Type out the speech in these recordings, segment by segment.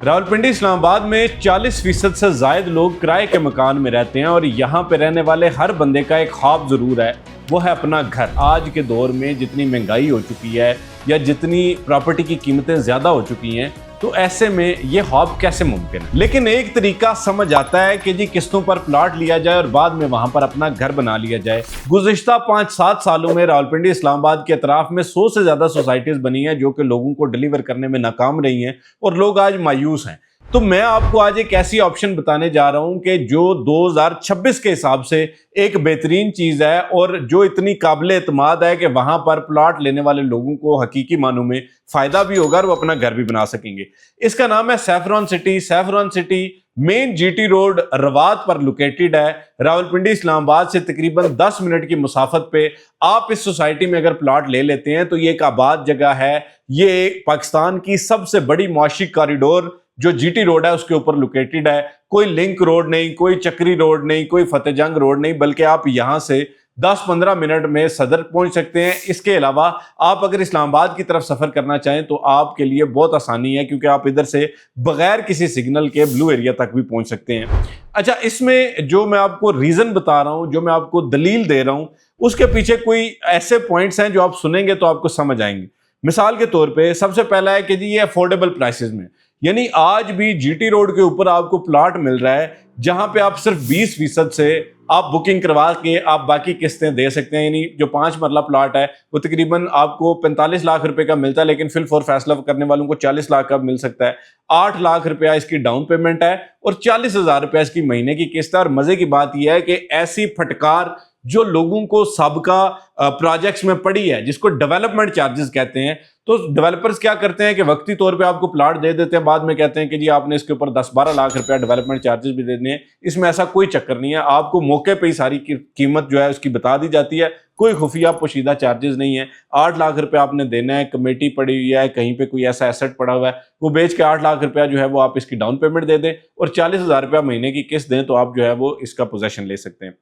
रावलपिंडी इस्लामाबाद में 40% से जायद लोग किराए के मकान में रहते हैं और यहाँ पे रहने वाले हर बंदे का एक ख्वाब जरूर है, वो है अपना घर। आज के दौर में जितनी महंगाई हो चुकी है या जितनी प्रॉपर्टी की कीमतें ज्यादा हो चुकी हैं, तो ऐसे में ये ख्वाब कैसे मुमकिन है। लेकिन एक तरीका समझ आता है कि जी किस्तों पर प्लॉट लिया जाए और बाद में वहां पर अपना घर बना लिया जाए। गुज़िश्ता 5-7 सालों में रावलपिंडी इस्लामाबाद के अतराफ में 100 से ज्यादा सोसाइटीज बनी हैं जो कि लोगों को डिलीवर करने में नाकाम रही हैं और लोग आज मायूस हैं। तो मैं आपको आज एक ऐसी ऑप्शन बताने जा रहा हूं कि जो 2026 के हिसाब से एक बेहतरीन चीज है और जो इतनी काबिल एतमाद है कि वहां पर प्लॉट लेने वाले लोगों को हकीकी मानों में फायदा भी होगा और वो अपना घर भी बना सकेंगे। इसका नाम है saffron city. Saffron city main GT road रवात पर लोकेटेड है। रावलपिंडी इस्लामाबाद से तकरीबन 10 मिनट की मुसाफत पे आप इस सोसाइटी में अगर प्लॉट ले लेते हैं तो ये एक आबाद जगह है। ये पाकिस्तान की सबसे बड़ी मुआशी कॉरिडोर जो जीटी रोड है उसके ऊपर लोकेटेड है। कोई लिंक रोड नहीं, कोई चक्री रोड नहीं, कोई फतेहजंग रोड नहीं, बल्कि आप यहां से 10-15 मिनट में सदर पहुंच सकते हैं। इसके अलावा आप अगर इस्लामाबाद की तरफ सफर करना चाहें तो आपके लिए बहुत आसानी है, क्योंकि आप इधर से बगैर किसी सिग्नल के ब्लू एरिया तक भी पहुंच सकते हैं। अच्छा, इसमें जो मैं आपको रीजन बता रहा हूं, जो मैं आपको दलील दे रहा हूं, उसके पीछे कोई ऐसे पॉइंट्स हैं जो आप सुनेंगे तो आपको समझ आएंगे। मिसाल के तौर पर सबसे पहला है कि जी ये अफोर्डेबल प्राइसेस में, यानी आज भी जीटी रोड के ऊपर आपको प्लॉट मिल रहा है जहां पे आप सिर्फ 20% से आप बुकिंग करवा के आप बाकी किस्तें दे सकते हैं। यानी जो 5 मरला प्लॉट है वो तकरीबन आपको 45 लाख रुपए का मिलता है, लेकिन फिल फॉर फैसला करने वालों को 40 लाख का मिल सकता है। 8 लाख रुपया इसकी डाउन पेमेंट है और 40,000 रुपया इसकी महीने की किस्त है। और मजे की बात यह है कि ऐसी फटकार जो लोगों को सबका प्रोजेक्ट्स में पड़ी है, जिसको डेवलपमेंट चार्जेस कहते हैं, तो डेवलपर्स क्या करते हैं कि वक्ती तौर पे आपको प्लॉट दे देते हैं, बाद में कहते हैं कि जी आपने इसके ऊपर 10-12 लाख रुपया डेवलपमेंट चार्जेस भी देने हैं। इसमें ऐसा कोई चक्कर नहीं है, आपको मौके पे ही सारी कीमत जो है उसकी बता दी जाती है, कोई खुफिया पोशीदा चार्जेस नहीं है। 8 लाख रुपया आपने देना है, कमेटी पड़ी हुई है, कहीं पे कोई ऐसा एसेट पड़ा हुआ है, वो बेच के 8 लाख रुपया जो है वो आप इसकी डाउन पेमेंट दे दें और 40,000 रुपया महीने की किस्त दें तो आप जो है वो इसका पोजेशन ले सकते हैं।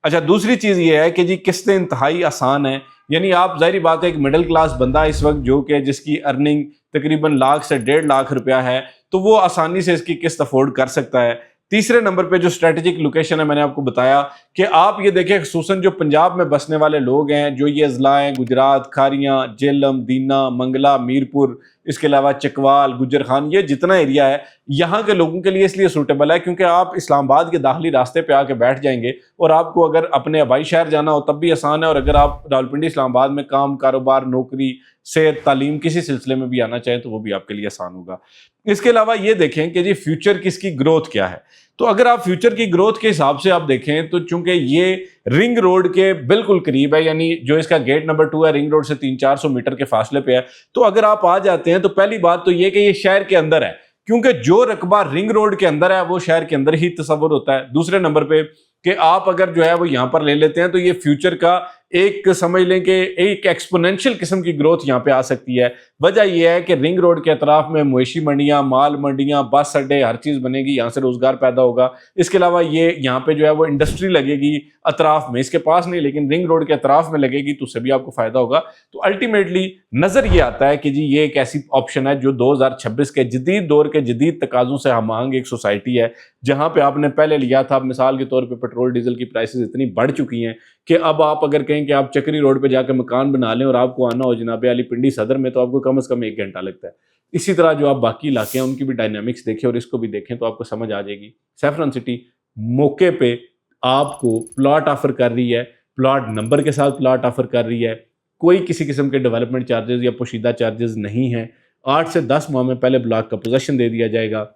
अच्छा, दूसरी चीज ये है कि जी किस्तें इंतहाई आसान है। यानी आप जाहिर बात है एक मिडिल क्लास बंदा इस वक्त जो कि जिसकी अर्निंग तकरीबन लाख से 1.5 लाख रुपया है, तो वो आसानी से इसकी किस्त अफोर्ड कर सकता है। तीसरे नंबर पे जो स्ट्रेटेजिक लोकेशन है, मैंने आपको बताया कि आप ये देखें खुसूसन जो पंजाब में बसने वाले लोग हैं, जो ये अजला हैं, गुजरात, खारियां, जेलम, दीना, मंगला, मीरपुर, इसके अलावा चकवाल, गुजर खान, ये जितना एरिया है यहाँ के लोगों के लिए इसलिए सूटेबल है क्योंकि आप इस्लामाबाद के दाखिली रास्ते पे आके बैठ जाएंगे और आपको अगर अपने आबाई शहर जाना हो तब भी आसान है, और अगर आप रावलपिंडी इस्लामाबाद में काम, कारोबार, नौकरी, सेहत, तालीम किसी सिलसिले में भी आना चाहें तो वो भी आपके लिए आसान होगा। इसके अलावा ये देखें कि जी फ्यूचर की इसकी ग्रोथ क्या है। तो अगर आप फ्यूचर की ग्रोथ के हिसाब से आप देखें तो चूंकि ये रिंग रोड के बिल्कुल करीब है, यानी जो इसका गेट नंबर 2 है रिंग रोड से 300-400 मीटर के फासले पे है, तो अगर आप आ जाते हैं तो पहली बात तो ये कि ये शहर के अंदर है, क्योंकि जो रकबा रिंग रोड के अंदर है वो शहर के अंदर ही तस्वुर होता है। दूसरे नंबर पे कि आप अगर जो है वो यहां पर ले लेते हैं तो ये फ्यूचर का एक समझ लें कि एक एक्सपोनेंशियल किस्म की ग्रोथ यहाँ पे आ सकती है। वजह यह है कि रिंग रोड के अतराफ में मवेशी मंडियां, माल मंडियां, बस अड्डे, हर चीज़ बनेगी, यहाँ से रोजगार पैदा होगा। इसके अलावा ये यहाँ पे जो है वो इंडस्ट्री लगेगी अतराफ में, इसके पास नहीं लेकिन रिंग रोड के अतराफ में लगेगी, तो उससे भी आपको फायदा होगा। तो अल्टीमेटली नजर ये आता है कि जी ये एक ऐसी ऑप्शन है जो 2026 के जदीद दौर के जदीद तकाजों से हम एक सोसाइटी है जहां पे आपने पहले लिया था। मिसाल के तौर पे पेट्रोल डीजल की प्राइसेस इतनी बढ़ चुकी हैं कि अब आप अगर कहें कि आप चक्री रोड पे जाकर मकान बना लें और आपको आना हो जनाब अली पिंडी सदर में, तो आपको कम से कम 1 घंटा लगता है। इसी तरह जो आप बाकी इलाके हैं उनकी भी डायनामिक्स देखें और इसको भी देखें तो आपको समझ आ जाएगी। सैफरॉन सिटी मौके पे आपको प्लॉट ऑफर कर रही है, प्लॉट नंबर के साथ प्लॉट ऑफर कर रही है, कोई किसी किस्म के डेवलपमेंट चार्जेस या पोशीदा चार्जेस नहीं है। 8 से 10 माह में पहले ब्लॉक का पोजेशन दे दिया जाएगा।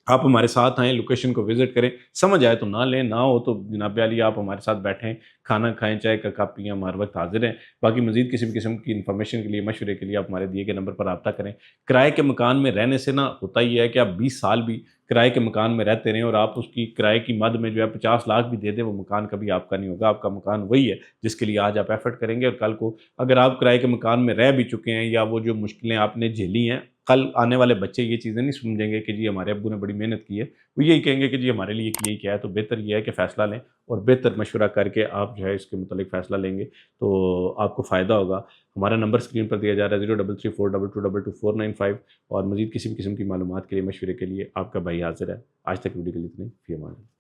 आप हमारे साथ आएँ, लोकेशन को विजिट करें, समझ आए तो ना लें, ना हो तो जनाब अली आप हमारे साथ बैठें, खाना खाएं, चाय का कप पिएं, हमारे वक्त हाजिर हैं। बाकी मजीद किसी भी किस्म की इन्फॉर्मेशन के लिए, मशवरे के लिए आप हमारे दिए गए नंबर पर रब्ता करें। किराए के मकान में रहने से ना होता ही है कि आप 20 साल भी किराए के मकान में रहते रहें और आप उसकी किराए की मद में जो है 50 लाख भी दे दें, वो मकान कभी आपका नहीं होगा। आपका मकान वही है जिसके लिए आज आप एफर्ट करेंगे, और कल को अगर आप किराए के मकान में रह भी चुके हैं या वो जो मुश्किलें आपने झेली हैं कल आने वाले बच्चे ये चीज़ें नहीं समझेंगे कि जी हमारे अब्बू ने बड़ी मेहनत की है, वो यही कहेंगे कि जी हमारे लिए यही किया है। तो बेहतर ये है कि फ़ैसला लें और बेहतर मशवरा करके आप जो है इसके मुतालिक फ़ैसला लेंगे तो आपको फ़ायदा होगा। हमारा नंबर स्क्रीन पर दिया जा रहा है 0334222249 और मज़ीद किसी भी किस्म की मालूमात के लिए, मशवरे के लिए आपका भाई हाज़िर है। आज तक वीडियो के लिए इतना ही। फ़ी अमान अल्लाह।